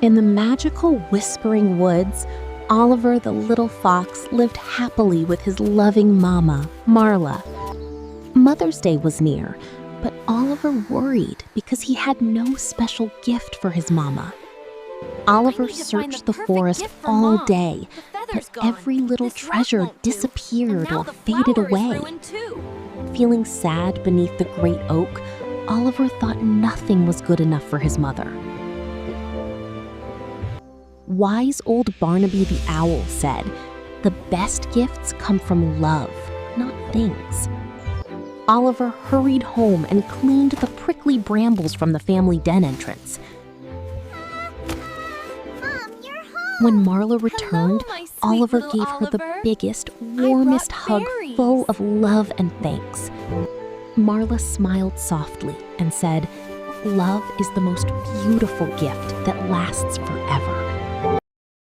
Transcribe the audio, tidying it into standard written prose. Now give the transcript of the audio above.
In the magical Whispering Woods, Oliver the little fox lived happily with his loving mama, Marla. Mother's Day was near, but Oliver worried because he had no special gift for his mama. Oliver searched the forest all day, but every little treasure disappeared or faded away. Feeling sad beneath the great oak, Oliver thought nothing was good enough for his mother. Wise old Barnaby the Owl said, "The best gifts come from love, not things." Oliver hurried home and cleaned the prickly brambles from the family den entrance. Mom, you're home! When Marla returned, my sweet Oliver little gave her the Oliver. biggest, warmest hug berries. full of love and thanks. Marla smiled softly and said, "Love is the most beautiful gift that lasts forever."